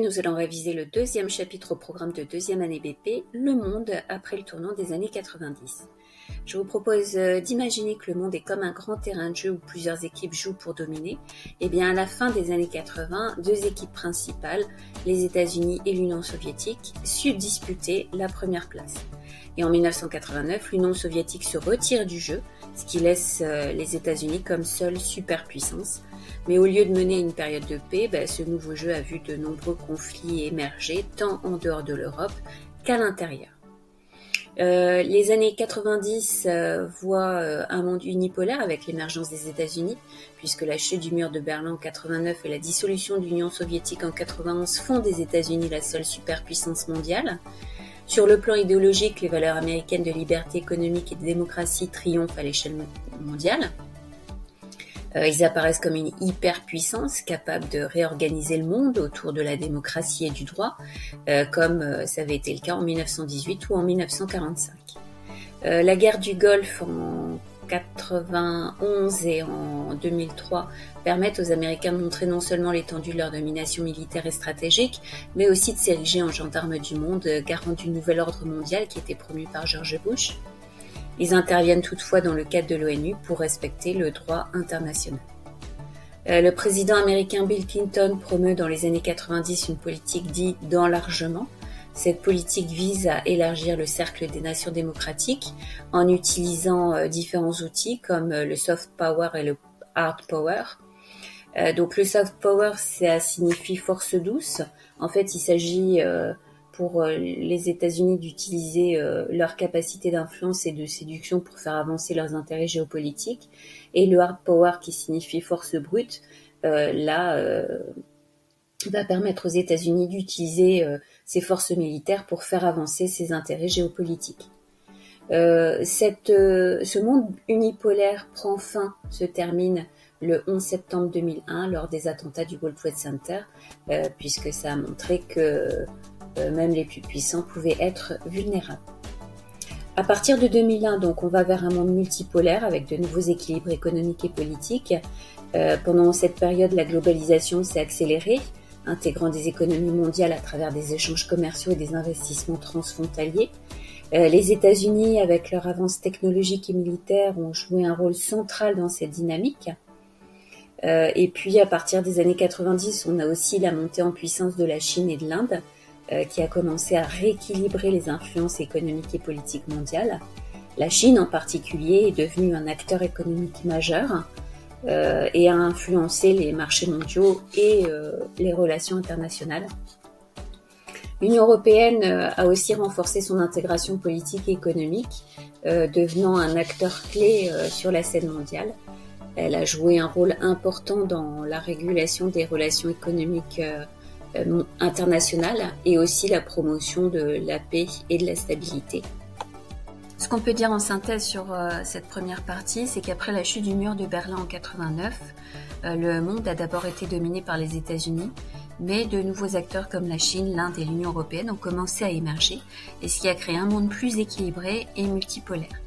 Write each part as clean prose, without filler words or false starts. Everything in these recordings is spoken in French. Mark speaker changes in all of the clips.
Speaker 1: Nous allons réviser le deuxième chapitre au programme de deuxième année BP, le monde après le tournant des années 90. Je vous propose d'imaginer que le monde est comme un grand terrain de jeu où plusieurs équipes jouent pour dominer. Et bien à la fin des années 80, deux équipes principales, les États-Unis et l'Union soviétique, surent disputer la première place. Et en 1989, l'Union soviétique se retire du jeu, ce qui laisse les États-Unis comme seule superpuissance. Mais au lieu de mener une période de paix, ce nouveau jeu a vu de nombreux conflits émerger, tant en dehors de l'Europe qu'à l'intérieur. Les années 90 voient un monde unipolaire avec l'émergence des États-Unis, puisque la chute du mur de Berlin en 89 et la dissolution de l'Union soviétique en 91 font des États-Unis la seule superpuissance mondiale. Sur le plan idéologique, les valeurs américaines de liberté économique et de démocratie triomphent à l'échelle mondiale. Ils apparaissent comme une hyperpuissance capable de réorganiser le monde autour de la démocratie et du droit, comme ça avait été le cas en 1918 ou en 1945. La guerre du Golfe en 91 et en 2003 permettent aux Américains de montrer non seulement l'étendue de leur domination militaire et stratégique, mais aussi de s'ériger en gendarmes du monde, garant du nouvel ordre mondial qui était promu par George Bush. Ils interviennent toutefois dans le cadre de l'ONU pour respecter le droit international. Le président américain Bill Clinton promeut dans les années 90 une politique dite d'enlargement. Cette politique vise à élargir le cercle des nations démocratiques en utilisant différents outils comme le soft power et le hard power. Donc le soft power, ça signifie force douce. En fait, il s'agit pour les États-Unis d'utiliser leur capacité d'influence et de séduction pour faire avancer leurs intérêts géopolitiques. Et le hard power, qui signifie force brute, va permettre aux États-Unis d'utiliser ses forces militaires pour faire avancer ses intérêts géopolitiques. Ce monde unipolaire prend fin, se termine le 11 septembre 2001 lors des attentats du World Trade Center, puisque ça a montré que même les plus puissants pouvaient être vulnérables. À partir de 2001, donc, on va vers un monde multipolaire avec de nouveaux équilibres économiques et politiques. Pendant cette période, la globalisation s'est accélérée, intégrant des économies mondiales à travers des échanges commerciaux et des investissements transfrontaliers. Les États-Unis, avec leur avance technologique et militaire, ont joué un rôle central dans cette dynamique. Et puis, à partir des années 90, on a aussi la montée en puissance de la Chine et de l'Inde, qui a commencé à rééquilibrer les influences économiques et politiques mondiales. La Chine en particulier est devenue un acteur économique majeur et a influencé les marchés mondiaux et les relations internationales. L'Union européenne a aussi renforcé son intégration politique et économique, devenant un acteur clé sur la scène mondiale. Elle a joué un rôle important dans la régulation des relations économiques internationale et aussi la promotion de la paix et de la stabilité. Ce qu'on peut dire en synthèse sur cette première partie, c'est qu'après la chute du mur de Berlin en 89, le monde a d'abord été dominé par les États-Unis, mais de nouveaux acteurs comme la Chine, l'Inde et l'Union européenne ont commencé à émerger, et ce qui a créé un monde plus équilibré et multipolaire.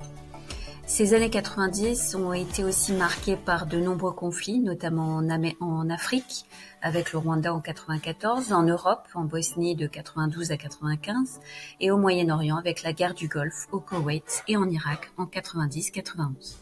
Speaker 1: Ces années 90 ont été aussi marquées par de nombreux conflits, notamment en Afrique, avec le Rwanda en 94, en Europe, en Bosnie de 92 à 95, et au Moyen-Orient avec la guerre du Golfe, au Koweït et en Irak en 90-91.